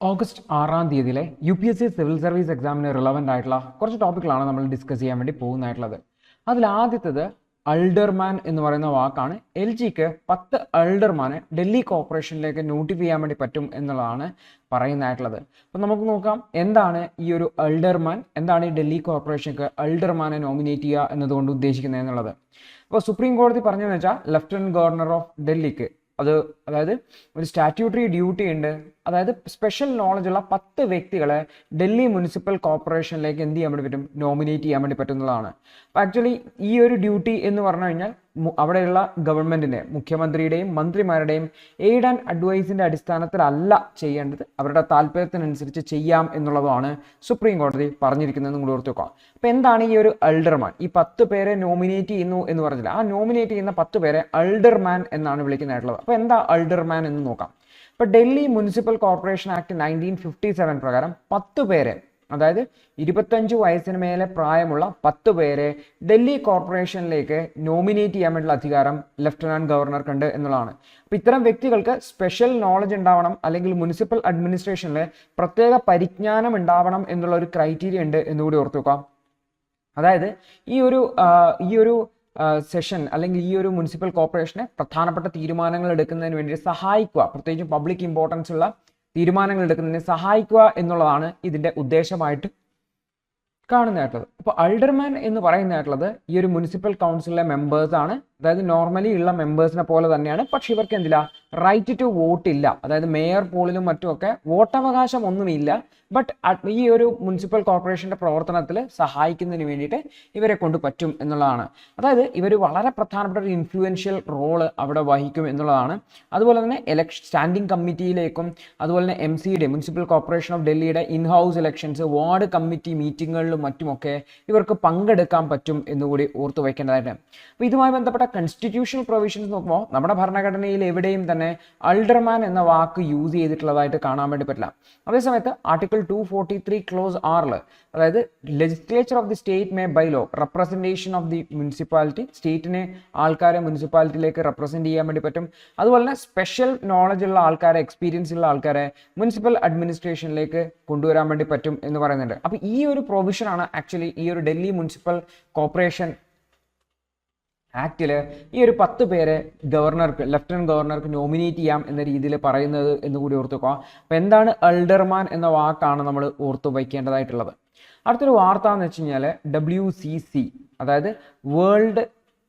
August 6-ാം തീയതിയിലെ UPSC civil service എക്സാമിന് relevant ആയിട്ടുള്ള കുറച്ച് ടോപ്പിക്കുകളാണ് നമ്മൾ ഡിസ്കസ് ചെയ്യാൻ വേണ്ടി പോകുന്നതായിട്ടുള്ളത്. അതിൽ ആദ്യത്തേത് അൾഡർമാൻ എന്ന് പറയുന്ന വാക്കാണ്. LGക്ക് 10 അൾഡർമാനെ ഡൽഹി കോർപ്പറേഷനിലേക്ക് നോട്ടിഫൈ ചെയ്യാൻ വേണ്ടി പറ്റും എന്നുള്ളതാണ് പറയുന്നതായിട്ടുള്ളത്. അപ്പം നമുക്ക് നോക്കാം എന്താണ് ഈ ഒരു അൾഡർമാൻ, എന്താണ് ഈ ഡൽഹി കോർപ്പറേഷനിലേക്ക് അൾഡർമാനെ നോമിനേറ്റ് ചെയ്യുക എന്നതുകൊണ്ട് ഉദ്ദേശിക്കുന്നത് എന്നുള്ളത്. അപ്പോൾ സുപ്രീം കോടതി പറഞ്ഞതെന്ന് വെച്ചാൽ ലെഫ്റ്റനന്റ് ഗവർണർ ഓഫ് ഡൽഹിക്ക് അതായത് ഒരു സ്റ്റാറ്റ്യൂട്ടറി ഡ്യൂട്ടി ഉണ്ട്. അതായത് സ്പെഷ്യൽ നോളജ് ഉള്ള 10 വ്യക്തികളെ ഡൽഹി മുനിസിപ്പൽ കോർപ്പറേഷനിലേക്ക് എന്ത് ചെയ്യാൻ വേണ്ടി പറ്റും, നോമിനേറ്റ് ചെയ്യാൻ വേണ്ടി പറ്റുന്നതാണ്. അപ്പോൾ ആക്ച്വലി ഈ ഒരു ഡ്യൂട്ടി എന്ന് പറഞ്ഞു കഴിഞ്ഞാൽ അവിടെയുള്ള ഗവൺമെന്റിന്റെ മുഖ്യമന്ത്രിയുടെയും മന്ത്രിമാരുടെയും എയ്ഡ് ആൻഡ് അഡ്വൈസിന്റെ അടിസ്ഥാനത്തിലല്ല ചെയ്യേണ്ടത്, അവരുടെ താല്പര്യത്തിനനുസരിച്ച് ചെയ്യാം എന്നുള്ളതാണ് സുപ്രീം കോടതി പറഞ്ഞിരിക്കുന്നത്. നിങ്ങൾ ഓർത്ത് വെക്കുക. അപ്പോൾ എന്താണ് ഈ ഒരു അൾഡർമാൻ? ഈ 10 പേരെ നോമിനേറ്റ് ചെയ്യുന്നു എന്ന് പറഞ്ഞില്ല, ആ നോമിനേറ്റ് ചെയ്യുന്ന 10 പേരെ അൾഡർമാൻ എന്നാണ് വിളിക്കുന്നതായിട്ടുള്ളത്. അപ്പോൾ എന്താ അൾഡർമാൻ എന്ന് നോക്കാം. ഇപ്പോൾ ഡൽഹി മുനിസിപ്പൽ കോർപ്പറേഷൻ ആക്ട് 1957 പ്രകാരം 10 പേരെ, അതായത് 25 വയസ്സിന് മേലെ പ്രായമുള്ള 10 പേരെ ഡൽഹി കോർപ്പറേഷനിലേക്ക് നോമിനേറ്റ് ചെയ്യാൻ വേണ്ടിയുള്ള അധികാരം ലെഫ്റ്റനന്റ് ഗവർണർക്ക് ഉണ്ട് എന്നുള്ളതാണ്. അപ്പോൾ ഇത്തരം വ്യക്തികൾക്ക് സ്പെഷ്യൽ നോളജ് ഉണ്ടാവണം, അല്ലെങ്കിൽ മുനിസിപ്പൽ അഡ്മിനിസ്ട്രേഷനിൽ പ്രത്യേക പരിജ്ഞാനം ഉണ്ടാവണം എന്നുള്ള ഒരു ക്രൈറ്റീരിയ ഉണ്ട് എന്നുകൂടി ഓർത്തു വെക്കാം. അതായത് ഈ ഒരു സെഷൻ അല്ലെങ്കിൽ ഈ ഒരു മുനിസിപ്പൽ കോർപ്പറേഷനെ പ്രധാനപ്പെട്ട തീരുമാനങ്ങൾ എടുക്കുന്നതിന് വേണ്ടി സഹായിക്കുക, പ്രത്യേകിച്ചും പബ്ലിക് ഇമ്പോർട്ടൻസ് ഉള്ള തീരുമാനങ്ങൾ എടുക്കുന്നതിന് സഹായിക്കുക എന്നുള്ളതാണ് ഇതിന്റെ ഉദ്ദേശമായിട്ട് കാണുന്നതായിട്ടുള്ളത്. അപ്പോൾ അൾഡർമാൻ എന്ന് പറയുന്നതായിട്ടുള്ളത് ഈ ഒരു മുനിസിപ്പൽ കൗൺസിലിലെ മെമ്പേഴ്സ് ആണ്. അതായത് നോർമലി ഉള്ള മെമ്പേഴ്സിനെ പോലെ തന്നെയാണ്, പക്ഷെ ഇവർക്ക് എന്തില്ല, റൈറ്റ് ടു വോട്ട് ഇല്ല. അതായത് മേയർ പോളിലും മറ്റുമൊക്കെ വോട്ടവകാശം ഒന്നുമില്ല. ബട്ട് ഈ ഒരു മുനിസിപ്പൽ കോർപ്പറേഷന്റെ പ്രവർത്തനത്തിൽ സഹായിക്കുന്നതിന് വേണ്ടിയിട്ട് ഇവരെ കൊണ്ട് പറ്റും എന്നുള്ളതാണ്. അതായത് ഇവർ വളരെ പ്രധാനപ്പെട്ട ഒരു ഇൻഫ്ലുവൻഷ്യൽ റോള് അവിടെ വഹിക്കും എന്നുള്ളതാണ്. അതുപോലെ തന്നെ സ്റ്റാൻഡിംഗ് കമ്മിറ്റിയിലേക്കും അതുപോലെ തന്നെ MCയുടെ മുനിസിപ്പൽ കോർപ്പറേഷൻ ഓഫ് ഡൽഹിയുടെ ഇൻഹൗസ് ഇലക്ഷൻസ്, വാർഡ് കമ്മിറ്റി മീറ്റിങ്ങുകളിലും മറ്റുമൊക്കെ ഇവർക്ക് പങ്കെടുക്കാൻ പറ്റും എന്നുകൂടി ഓർത്തു വയ്ക്കേണ്ടതായിട്ട്. അപ്പോൾ ഇതുമായി ബന്ധപ്പെട്ട കൺസ്റ്റിറ്റ്യൂഷണൽ പ്രൊവിഷൻസ് നോക്കുമ്പോൾ നമ്മുടെ ഭരണഘടനയിൽ എവിടെയും തന്നെ അൾഡർമാൻ എന്ന വാക്ക് യൂസ് ചെയ്തിട്ടുള്ളതായിട്ട് കാണാൻ വേണ്ടി പറ്റില്ല. അതേസമയത്ത് ആർട്ടിക്കിൾ 243 ക്ലോസ് 6 അതായത് legislature of the state may by law representation of the municipality, സ്റ്റേറ്റിനെ ആൾക്കാരെ മുനിസിപ്പാലിറ്റിയിലേക്ക് റെപ്രസെന്റ് ചെയ്യാൻ വേണ്ടി പറ്റും. അതുപോലെ തന്നെ സ്പെഷ്യൽ നോളജ് ഉള്ള ആൾക്കാരെ, എക്സ്പീരിയൻസ് ഉള്ള ആൾക്കാരെ മുനിസിപ്പൽ അഡ്മിനിസ്ട്രേഷനിലേക്ക് കൊണ്ടുവരാൻ വേണ്ടി പറ്റും എന്ന് പറയുന്നുണ്ട്. അപ്പോൾ ഈ ഒരു പ്രൊവിഷനാണ് ആക്ച്വലി ഈ ഒരു ഡൽഹി മുനിസിപ്പൽ കോർപ്പറേഷൻ ആക്ടിൽ ഈ ഒരു 10 പേരെ ലെഫ്റ്റനന്റ് ഗവർണർക്ക് നോമിനേറ്റ് ചെയ്യാം എന്ന രീതിയിൽ പറയുന്നത് എന്നുകൂടി ഓർത്തു വെക്കുക. അപ്പോൾ എന്താണ് അൾഡർമാൻ എന്ന വാക്കാണ് നമ്മൾ ഓർത്തു വയ്ക്കേണ്ടതായിട്ടുള്ളത്. അടുത്തൊരു വാർത്ത എന്ന് വെച്ച് കഴിഞ്ഞാൽ WCC, അതായത് വേൾഡ്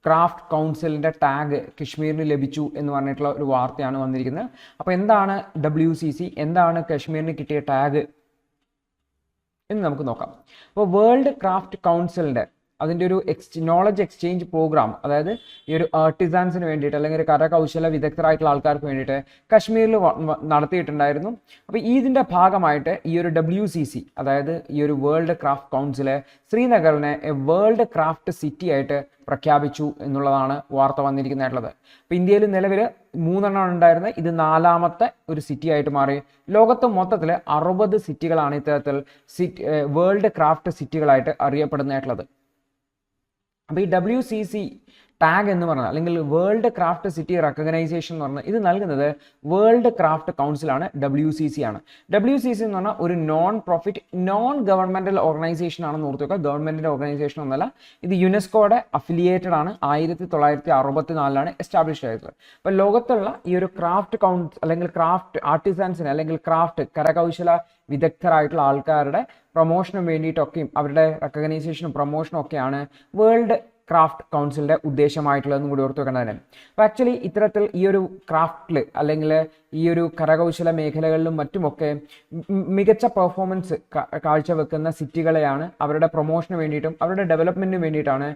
ക്രാഫ്റ്റ് കൗൺസിലിന്റെ ടാഗ് കശ്മീരിന് ലഭിച്ചു എന്ന് പറഞ്ഞിട്ടുള്ള ഒരു വാർത്തയാണ് വന്നിരിക്കുന്നത്. അപ്പോൾ എന്താണ് WCC, എന്താണ് കശ്മീരിന് കിട്ടിയ ടാഗ് എന്ന് നമുക്ക് നോക്കാം. അപ്പോൾ വേൾഡ് ക്രാഫ്റ്റ് കൗൺസിലിന്റെ അതിൻ്റെ ഒരു നോളജ് എക്സ്ചേഞ്ച് പ്രോഗ്രാം, അതായത് ഈ ഒരു ആർട്ടിസാൻസിന് വേണ്ടിയിട്ട് അല്ലെങ്കിൽ ഒരു കരകൗശല വിദഗ്ധരായിട്ടുള്ള ആൾക്കാർക്ക് വേണ്ടിയിട്ട് കശ്മീരിൽ നടത്തിയിട്ടുണ്ടായിരുന്നു. അപ്പോൾ ഇതിൻ്റെ ഭാഗമായിട്ട് ഈ ഒരു WCC, അതായത് ഈ ഒരു വേൾഡ് ക്രാഫ്റ്റ് കൗൺസില് ശ്രീനഗറിനെ വേൾഡ് ക്രാഫ്റ്റ് സിറ്റി ആയിട്ട് പ്രഖ്യാപിച്ചു എന്നുള്ളതാണ് വാർത്ത വന്നിരിക്കുന്നതായിട്ടുള്ളത്. അപ്പോൾ ഇന്ത്യയിൽ നിലവിൽ 3 ഉണ്ടായിരുന്നത്, ഇത് 4ാമത്തെ ഒരു സിറ്റി ആയിട്ട് മാറി. ലോകത്ത് മൊത്തത്തിൽ 60 സിറ്റികളാണ് ഇത്തരത്തിൽ വേൾഡ് ക്രാഫ്റ്റ് സിറ്റികളായിട്ട് അറിയപ്പെടുന്നതായിട്ടുള്ളത്. അപ്പോൾ ഈ WCC ടാഗ് എന്ന് പറഞ്ഞാൽ അല്ലെങ്കിൽ വേൾഡ് ക്രാഫ്റ്റ് സിറ്റി റെക്കഗ്നൈസേഷൻ എന്ന് പറഞ്ഞാൽ ഇത് നൽകുന്നത് വേൾഡ് ക്രാഫ്റ്റ് കൗൺസിലാണ്, WCC ആണ്. WCC എന്ന് പറഞ്ഞാൽ ഒരു non profit non governmental organisation ആണെന്ന് ഓർത്ത് വെക്കുക. ഗവൺമെന്റിന്റെ ഓർഗനൈസേഷൻ ഒന്നല്ല, ഇത് യുനെസ്കോയുടെ അഫിലിയേറ്റഡ് ആണ്. 1964 എസ്റ്റാബ്ലിഷ് ആയിട്ടുള്ളത്. അപ്പോൾ ലോകത്തുള്ള ഈ ഒരു ക്രാഫ്റ്റ് അല്ലെങ്കിൽ ക്രാഫ്റ്റ് ആർട്ടിസാൻസിന് അല്ലെങ്കിൽ ക്രാഫ്റ്റ് കരകൗശല വിദഗ്ധരായിട്ടുള്ള ആൾക്കാരുടെ പ്രൊമോഷനും വേണ്ടിയിട്ടൊക്കെയും അവരുടെ റെക്കഗ്നൈസേഷനും പ്രൊമോഷനും ഒക്കെയാണ് വേൾഡ് ക്രാഫ്റ്റ് കൗൺസിലിന്റെ ഉദ്ദേശമായിട്ടുള്ളതെന്നും കൂടി ഓർത്ത് വെക്കേണ്ടതാണ്. അപ്പോൾ ആക്ച്വലി ഇത്തരത്തിൽ ഈ ഒരു ക്രാഫ്റ്റിൽ അല്ലെങ്കിൽ ഈ ഒരു കരകൗശല മേഖലകളിലും മറ്റുമൊക്കെ മികച്ച പെർഫോമൻസ് കാഴ്ചവെക്കുന്ന സിറ്റികളെയാണ് അവരുടെ പ്രൊമോഷന് വേണ്ടിയിട്ടും അവരുടെ ഡെവലപ്മെന്റിന് വേണ്ടിയിട്ടാണ്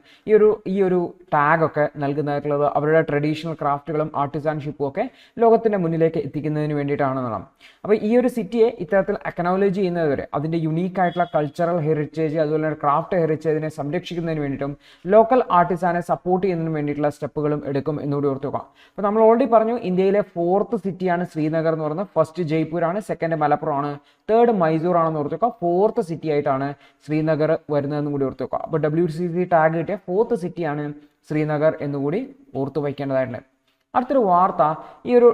ഈ ഒരു ടാഗൊക്കെ നൽകുന്നതായിട്ടുള്ളത്. അവരുടെ ട്രഡീഷണൽ ക്രാഫ്റ്റുകളും ആർട്ടിസാൻഷിപ്പും ഒക്കെ ലോകത്തിന്റെ മുന്നിലേക്ക് എത്തിക്കുന്നതിന് വേണ്ടിയിട്ടാണെന്നാണ്. അപ്പോൾ ഈ ഒരു സിറ്റിയെ ഇത്തരത്തിൽ അക്നോളജ് ചെയ്യുന്നതുവരെ അതിന്റെ യുണീക്ക് ആയിട്ടുള്ള കൾച്ചറൽ ഹെറിറ്റേജ് അതുപോലെ ക്രാഫ്റ്റ് ഹെറിറ്റേജിനെ സംരക്ഷിക്കുന്നതിന് വേണ്ടിയിട്ടും ലോക്കൽ ആർട്ടിസാനെ സപ്പോർട്ട് ചെയ്യുന്നതിന് വേണ്ടിയിട്ടുള്ള സ്റ്റെപ്പുകളും എടുക്കും എന്നുകൂടി ഓർത്ത് വെക്കാം. അപ്പോൾ നമ്മൾ ഓൾറെഡി പറഞ്ഞു, ഇന്ത്യയിലെ 4th സിറ്റിയാണ് ശ്രീനഗർ എന്ന് പറയുന്നത്. ഫസ്റ്റ് ജയ്പൂർ ആണ്, സെക്കൻഡ് മലപ്പുറം ആണ്, തേർഡ് മൈസൂർ ആണെന്ന് ഓർത്ത് വെക്കുക. 4th സിറ്റി ആയിട്ടാണ് ശ്രീനഗർ വരുന്നതെന്നും കൂടി ഓർത്ത് വെക്കുക. അപ്പോൾ WCC ടാഗ് കിട്ടിയ 4th സിറ്റിയാണ് ശ്രീനഗർ എന്നുകൂടി ഓർത്തു വയ്ക്കേണ്ടതായിട്ടുണ്ട്. അടുത്തൊരു വാർത്ത, ഈ ഒരു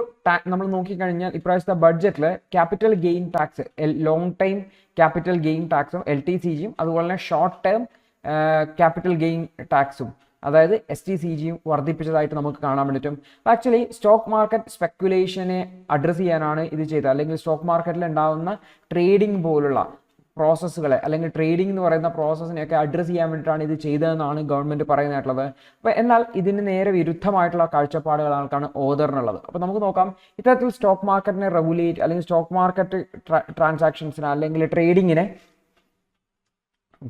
നമ്മൾ നോക്കിക്കഴിഞ്ഞാൽ ഇപ്രാവശ്യത്തെ ബഡ്ജറ്റിൽ capital gain tax, long time capital gain ടാക്സും LTCGയും അതുപോലെ തന്നെ ഷോർട്ട് ടേം ക്യാപിറ്റൽ ഗെയിൻ ടാക്സും അതായത് STCGയും വർദ്ധിപ്പിച്ചതായിട്ട് നമുക്ക് കാണാൻ പറ്റും. ആക്ച്വലി സ്റ്റോക്ക് മാർക്കറ്റ് സ്പെക്കുലേഷനെ അഡ്രസ്സ് ചെയ്യാനാണ് ഇത് ചെയ്തത്, അല്ലെങ്കിൽ സ്റ്റോക്ക് മാർക്കറ്റിൽ ഉണ്ടാകുന്ന ട്രേഡിംഗ് പോലുള്ള പ്രോസസ്സുകളെ അല്ലെങ്കിൽ ട്രേഡിംഗ് എന്ന് പറയുന്ന പ്രോസസ്സിനെയൊക്കെ അഡ്രസ്സ് ചെയ്യാൻ വേണ്ടിയിട്ടാണ് ഇത് ചെയ്തതെന്നാണ് ഗവൺമെൻറ് പറയുന്നതായിട്ടുള്ളത്. അപ്പോൾ എന്നാൽ ഇതിന് നേരെ വിരുദ്ധമായിട്ടുള്ള കാഴ്ചപ്പാടുകളാണ് ഓദറിനുള്ളത്. അപ്പോൾ നമുക്ക് നോക്കാം, ഇത്തരത്തിൽ സ്റ്റോക്ക് മാർക്കറ്റിനെ റെഗുലേറ്റ് അല്ലെങ്കിൽ സ്റ്റോക്ക് മാർക്കറ്റ് ട്രാൻസാക്ഷൻസിനെ അല്ലെങ്കിൽ ട്രേഡിങ്ങിനെ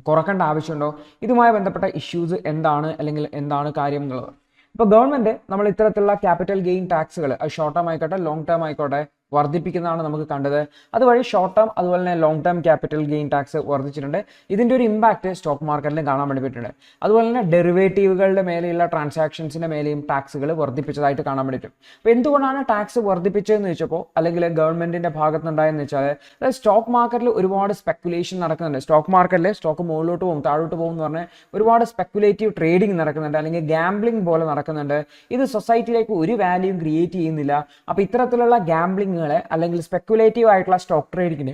കുറക്കേണ്ട ആവശ്യമുണ്ടോ, ഇതുമായി ബന്ധപ്പെട്ട ഇഷ്യൂസ് എന്താണ് അല്ലെങ്കിൽ എന്താണ് കാര്യം എന്നുള്ളത്. ഇപ്പോൾ ഗവൺമെൻറ് നമ്മൾ ഇത്തരത്തിലുള്ള ക്യാപിറ്റൽ ഗെയിൻ ടാക്സുകൾ ഷോർട്ട് ടേം ആയിക്കോട്ടെ ലോങ് ടേം ആയിക്കോട്ടെ വർദ്ധിപ്പിക്കുന്നതാണ് നമുക്ക് കണ്ടത്. അതുവഴി ഷോർട്ട് ടേം അതുപോലെ തന്നെ long term capital gain tax വർദ്ധിച്ചിട്ടുണ്ട്. ഇതിൻ്റെ ഒരു ഇമ്പാക്റ്റ് സ്റ്റോക്ക് മാർക്കറ്റിലും കാണാൻ വേണ്ടി പറ്റുന്നുണ്ട്. അതുപോലെ തന്നെ ഡെറിവേറ്റീവുകളുടെ മേലെയുള്ള ട്രാൻസാക്ഷൻസിൻ്റെ മേലെയും ടാക്സുകൾ വർദ്ധിപ്പിച്ചതായിട്ട് കാണാൻ വേണ്ടി പറ്റും. അപ്പോൾ എന്തുകൊണ്ടാണ് ടാക്സ് വർദ്ധിപ്പിച്ചതെന്ന് ചോദിച്ചപ്പോൾ അല്ലെങ്കിൽ ഗവൺമെൻറ്റിൻ്റെ ഭാഗത്തുനിന്നുണ്ടായെന്ന് വെച്ചാൽ സ്റ്റോക്ക് മാർക്കറ്റിൽ ഒരുപാട് സ്പെക്കുലേഷൻ നടക്കുന്നുണ്ട്. സ്റ്റോക്ക് മാർക്കറ്റിൽ സ്റ്റോക്ക് മുകളിലോട്ട് പോകും താഴോട്ട് പോകും എന്ന് പറഞ്ഞാൽ ഒരുപാട് സ്പെക്കുലേറ്റീവ് ട്രേഡിംഗ് നടക്കുന്നുണ്ട്, അല്ലെങ്കിൽ ഗാംബ്ലിംഗ് പോലെ നടക്കുന്നുണ്ട്. ഇത് സൊസൈറ്റിയിലേക്ക് ഒരു വാല്യൂം ക്രിയേറ്റ് ചെയ്യുന്നില്ല. അപ്പോൾ ഇത്തരത്തിലുള്ള ഗാംബ്ലിംഗ് അല്ലെങ്കിൽ സ്പെക്കുലേറ്റീവ് ആയിട്ടുള്ള സ്റ്റോക്ക് ട്രേഡിങ്ങിന്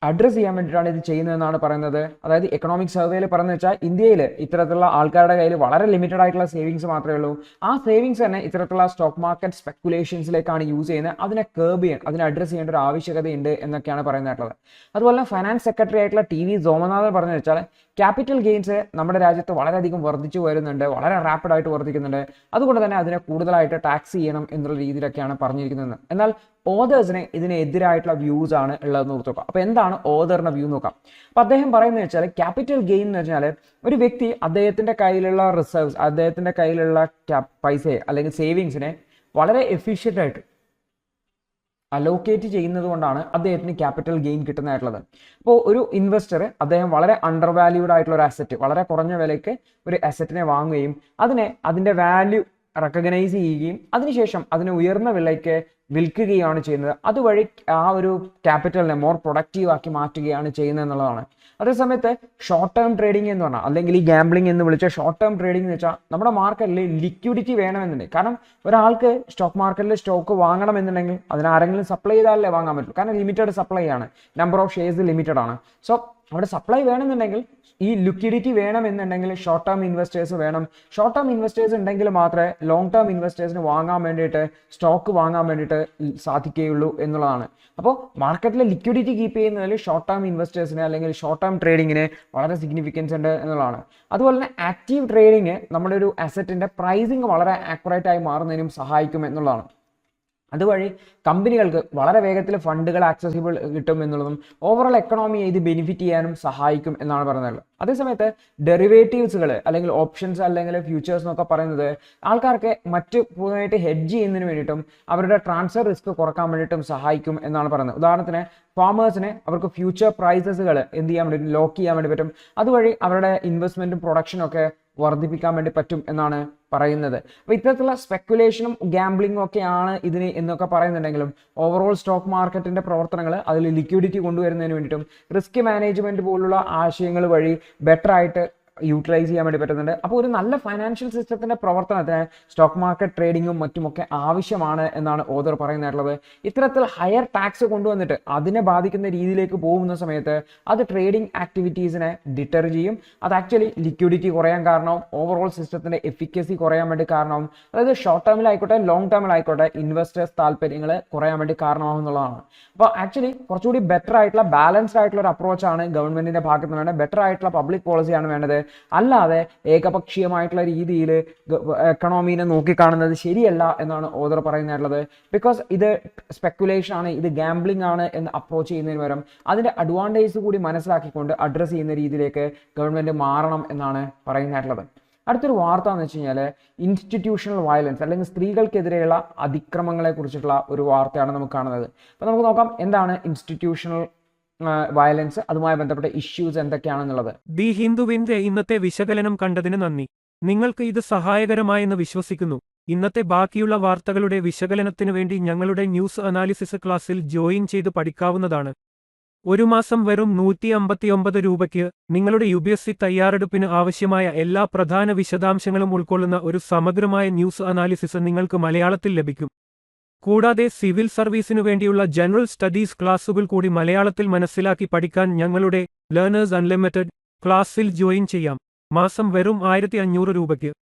അഡ്രസ്സ് ചെയ്യാൻ വേണ്ടിയിട്ടാണ് ഇത് ചെയ്യുന്നതെന്നാണ് പറയുന്നത്. അതായത് എക്കണോമിക് സർവേയിൽ പറഞ്ഞു വെച്ചാൽ ഇന്ത്യയിൽ ഇത്തരത്തിലുള്ള ആൾക്കാരുടെ കയ്യിൽ വളരെ ലിമിറ്റഡ് ആയിട്ടുള്ള സേവിങ്സ് മാത്രമേ ഉള്ളൂ. ആ സേവിങ്സ് തന്നെ ഇത്തരത്തിലുള്ള സ്റ്റോക്ക് മാർക്കറ്റ് സ്പെക്കുലേഷൻസിലേക്കാണ് യൂസ് ചെയ്യുന്നത്. അതിനെ കേർബ് ചെയ്യാൻ, അതിനെ അഡ്രസ്സ് ചെയ്യേണ്ട ഒരു ആവശ്യകതയുണ്ട് എന്നൊക്കെയാണ് പറയുന്നതായിട്ടുള്ളത്. അതുപോലെ തന്നെ ഫൈനാൻസ് സെക്രട്ടറി ആയിട്ടുള്ള TV സോമനാഥൻ പറഞ്ഞു വെച്ചാൽ ക്യാപിറ്റൽ ഗെയിൻസ് നമ്മുടെ രാജ്യത്ത് വളരെയധികം വർദ്ധിച്ചു വരുന്നുണ്ട്, വളരെ റാപ്പിഡായിട്ട് വർദ്ധിക്കുന്നുണ്ട്. അതുകൊണ്ട് തന്നെ അതിനെ കൂടുതലായിട്ട് ടാക്സ് ചെയ്യണം എന്നുള്ള രീതിയിലൊക്കെയാണ് പറഞ്ഞിരിക്കുന്നത്. എന്നാൽ ഓതേഴ്സിന് ഇതിനെതിരായിട്ടുള്ള വ്യൂസ് ആണ് ഉള്ളതെന്ന് നോക്കാം. അപ്പോൾ എന്താണ് ഓതറിന്റെ വ്യൂ നോക്കാം. അപ്പോൾ അദ്ദേഹം പറയുന്നത് വെച്ചാൽ ക്യാപിറ്റൽ ഗെയിൻ എന്ന് വെച്ചാൽ ഒരു വ്യക്തി അദ്ദേഹത്തിൻ്റെ കയ്യിലുള്ള റിസർവ്സ്, അദ്ദേഹത്തിൻ്റെ കയ്യിലുള്ള പൈസയെ അല്ലെങ്കിൽ സേവിങ്സിനെ വളരെ എഫിഷ്യൻ്റ് ആയിട്ട് അലോക്കേറ്റ് ചെയ്യുന്നത് കൊണ്ടാണ് അദ്ദേഹത്തിന് ക്യാപിറ്റൽ ഗെയിൻ കിട്ടുന്നതായിട്ടുള്ളത്. അപ്പോൾ ഒരു ഇൻവെസ്റ്റർ അദ്ദേഹം വളരെ അണ്ടർ വാല്യൂഡ് ആയിട്ടുള്ള ഒരു അസറ്റ്, വളരെ കുറഞ്ഞ വിലയ്ക്ക് ഒരു അസറ്റിനെ വാങ്ങുകയും അതിൻ്റെ വാല്യൂ റെക്കഗ്നൈസ് ചെയ്യുകയും അതിനുശേഷം അതിനെ ഉയർന്ന വിലയ്ക്ക് വിൽക്കുകയാണ് ചെയ്യുന്നത്. അതുവഴി ആ ഒരു ക്യാപിറ്റലിനെ മോർ പ്രൊഡക്റ്റീവ് ആക്കി മാറ്റുകയാണ് ചെയ്യുന്നത് എന്നുള്ളതാണ്. അതേസമയത്ത് ഷോർട്ട് ടേം ട്രേഡിംഗ് എന്ന് പറഞ്ഞാൽ, അല്ലെങ്കിൽ ഈ ഗാംബ്ലിംഗ് എന്ന് വിളിച്ച ഷോർട്ട് ടേം ട്രേഡിംഗ് എന്ന് വെച്ചാൽ നമ്മുടെ മാർക്കറ്റിൽ ലിക്വിഡിറ്റി വേണമെന്നുണ്ട്. കാരണം ഒരാൾക്ക് സ്റ്റോക്ക് മാർക്കറ്റിൽ സ്റ്റോക്ക് വാങ്ങണമെന്നുണ്ടെങ്കിൽ അതിനാരെങ്കിലും സപ്ലൈ ചെയ്താലേ വാങ്ങാൻ പറ്റുള്ളൂ. കാരണം ലിമിറ്റഡ് സപ്ലൈ ആണ്, നമ്പർ ഓഫ് ഷെയർസ് ലിമിറ്റഡ് ആണ്. സോ അവിടെ സപ്ലൈ വേണമെന്നുണ്ടെങ്കിൽ ഈ ലിക്വിഡിറ്റി വേണമെന്നുണ്ടെങ്കിൽ ഷോർട്ട് ടേം ഇൻവെസ്റ്റേഴ്സ് വേണം. ഷോർട്ട് ടേം ഇൻവെസ്റ്റേഴ്സ് ഉണ്ടെങ്കിൽ മാത്രമേ ലോങ് ടേം ഇൻവെസ്റ്റേഴ്സിന് വാങ്ങാൻ വേണ്ടിയിട്ട്, സ്റ്റോക്ക് വാങ്ങാൻ വേണ്ടിയിട്ട് സാധിക്കുകയുള്ളൂ എന്നുള്ളതാണ്. അപ്പോൾ മാർക്കറ്റിലെ ലിക്വിഡിറ്റി കീപ്പ് ചെയ്യുന്നതിൽ ഷോർട്ട് ടേം ഇൻവെസ്റ്റേഴ്സിന് അല്ലെങ്കിൽ ഷോർട്ട് ടേം ട്രേഡിങ്ങിന് വളരെ സിഗ്നിഫിക്കൻസ് ഉണ്ട് എന്നുള്ളതാണ്. അതുപോലെ തന്നെ ആക്റ്റീവ് ട്രേഡിങ് നമ്മുടെ ഒരു അസറ്റിൻ്റെ പ്രൈസിങ് വളരെ ആക്യുറേറ്റ് ആയി മാറുന്നതിനും സഹായിക്കും എന്നുള്ളതാണ്. അതുവഴി കമ്പനികൾക്ക് വളരെ വേഗത്തിൽ ഫണ്ടുകൾ ആക്സസിബിൾ കിട്ടും എന്നുള്ളതും ഓവറോൾ എക്കണോമിയെ ഇത് ബെനിഫിറ്റ് ചെയ്യാനും സഹായിക്കും എന്നാണ് പറയുന്നത്. അതേസമയത്ത് ഡെറിവേറ്റീവ്സുകൾ അല്ലെങ്കിൽ ഓപ്ഷൻസ് അല്ലെങ്കിൽ ഫ്യൂച്ചേഴ്സ് എന്നൊക്കെ പറയുന്നത് ആൾക്കാർക്ക് മറ്റ് പുതുതായിട്ട് ഹെഡ്ജ് ചെയ്യുന്നതിന് വേണ്ടിയിട്ടും അവരുടെ ട്രാൻസ്ഫർ റിസ്ക് കുറക്കാൻ വേണ്ടിയിട്ടും സഹായിക്കും എന്നാണ് പറയുന്നത്. ഉദാഹരണത്തിന് ഫാമേഴ്സിനെ അവർക്ക് ഫ്യൂച്ചർ പ്രൈസസുകൾ എന്ത് ചെയ്യാൻ വേണ്ടി ലോക്ക് ചെയ്യാൻ വേണ്ടി പറ്റും. അതുവഴി അവരുടെ ഇൻവെസ്റ്റ്മെൻറ്റും പ്രൊഡക്ഷനും ഒക്കെ വർദ്ധിപ്പിക്കാൻ വേണ്ടി പറ്റും എന്നാണ് പറയുന്നത്. അപ്പോൾ ഇത്തരത്തിലുള്ള സ്പെക്കുലേഷനും ഗാംബ്ലിങ്ങും ഒക്കെയാണ് ഇതിന് എന്നൊക്കെ പറയുന്നുണ്ടെങ്കിലും ഓവറോൾ സ്റ്റോക്ക് മാർക്കറ്റിൻ്റെ പ്രവർത്തനങ്ങൾ അതിൽ ലിക്വിഡിറ്റി കൊണ്ടുവരുന്നതിന് വേണ്ടിയിട്ടും റിസ്ക് മാനേജ്മെൻറ്റ് പോലുള്ള ആശയങ്ങൾ വഴി ബെറ്റർ ആയിട്ട് യൂട്ടിലൈസ് ചെയ്യാൻ വേണ്ടി പറ്റുന്നുണ്ട്. അപ്പോൾ ഒരു നല്ല ഫൈനാൻഷ്യൽ സിസ്റ്റത്തിൻ്റെ പ്രവർത്തനത്തിന് സ്റ്റോക്ക് മാർക്കറ്റ് ട്രേഡിങ്ങും മറ്റുമൊക്കെ ആവശ്യമാണ് എന്നാണ് ഓതർ പറയുന്നതായിട്ടുള്ളത്. ഇത്തരത്തിൽ ഹയർ ടാക്സ് കൊണ്ടുവന്നിട്ട് അതിനെ ബാധിക്കുന്ന രീതിയിലേക്ക് പോകുന്ന സമയത്ത് അത് ട്രേഡിംഗ് ആക്ടിവിറ്റീസിനെ ഡിറ്റർ ചെയ്യും. അത് ആക്ച്വലി ലിക്വിഡിറ്റി കുറയാൻ കാരണവും ഓവറോൾ സിസ്റ്റത്തിൻ്റെ എഫിക്കസി കുറയാൻ വേണ്ടി കാരണവും, അതായത് ഷോർട്ട് ടേമിലായിക്കോട്ടെ ലോങ് ടേമിലായിക്കോട്ടെ ഇൻവെസ്റ്റേഴ്സ് താല്പര്യങ്ങൾ കുറയാൻ വേണ്ടി കാരണമാവും എന്നുള്ളതാണ്. അപ്പോൾ ആക്ച്വലി കുറച്ചുകൂടി ബെറ്റർ ആയിട്ടുള്ള ബാലൻസ്ഡ് ആയിട്ടുള്ള ഒരു അപ്രോച്ചാണ് ഗവൺമെൻറ്റിൻ്റെ ഭാഗത്ത് നിന്ന് വേണ്ടത്. ബെറ്റർ ആയിട്ടുള്ള പബ്ലിക് പോളിസിയാണ് വേണ്ടത്. അല്ലാതെ ഏകപക്ഷീയമായിട്ടുള്ള രീതിയിൽ എക്കണോമീനെ നോക്കിക്കാണുന്നത് ശരിയല്ല എന്നാണ് ഓതർ പറയുന്നത്. ബിക്കോസ് ഇത് സ്പെക്കുലേഷൻ ആണ്, ഇത് ഗാംബ്ലിംഗ് ആണ് എന്ന് അപ്രോച്ച് ചെയ്യുന്നതിന് പകരം അതിൻ്റെ അഡ്വാൻറ്റേജ് കൂടി മനസ്സിലാക്കിക്കൊണ്ട് അഡ്രസ്സ് ചെയ്യുന്ന രീതിയിലേക്ക് ഗവൺമെൻറ് മാറണം എന്നാണ് പറയുന്നത്. അടുത്തൊരു വാർത്ത എന്ന് വെച്ച് കഴിഞ്ഞാൽ ഇൻസ്റ്റിറ്റ്യൂഷണൽ വയലൻസ് അല്ലെങ്കിൽ സ്ത്രീകൾക്കെതിരെയുള്ള അതിക്രമങ്ങളെ കുറിച്ചിട്ടുള്ള ഒരു വാർത്തയാണ് നമുക്ക് കാണുന്നത്. അപ്പോൾ നമുക്ക് നോക്കാം എന്താണ് ഇൻസ്റ്റിറ്റ്യൂഷണൽ വയലൻസ്, അതുമായി ബന്ധപ്പെട്ട ഇഷ്യൂസ് എന്തൊക്കെയാണെന്നുള്ളത്. ദി ഹിന്ദുവിന്റെ ഇന്നത്തെ വിശകലനം കണ്ടതിന് നന്ദി. നിങ്ങൾക്ക് ഇത് സഹായകരമായെന്ന് വിശ്വസിക്കുന്നു. ഇന്നത്തെ ബാക്കിയുള്ള വാർത്തകളുടെ വിശകലനത്തിനു വേണ്ടി ഞങ്ങളുടെ ന്യൂസ് അനാലിസിസ് ക്ലാസ്സിൽ ജോയിൻ ചെയ്ത് പഠിക്കാവുന്നതാണ്. ഒരു മാസം വെറും 159 രൂപയ്ക്ക് നിങ്ങളുടെ UPSC തയ്യാറെടുപ്പിന് ആവശ്യമായ എല്ലാ പ്രധാന വിശദാംശങ്ങളും ഉൾക്കൊള്ളുന്ന ഒരു സമഗ്രമായ ന്യൂസ് അനാലിസിസ് നിങ്ങൾക്ക് മലയാളത്തിൽ ലഭിക്കും. കൂടാതെ സിവിൽ സർവീസിനു വേണ്ടിയുള്ള ജനറൽ സ്റ്റഡീസ് ക്ലാസുകൾ കൂടി മലയാളത്തിൽ മനസ്സിലാക്കി പഠിക്കാൻ ഞങ്ങളുടെ ലേണേഴ്സ് അൺലിമിറ്റഡ് ക്ലാസ്സിൽ ജോയിൻ ചെയ്യാം. മാസം വെറും 1500 രൂപയ്ക്ക്.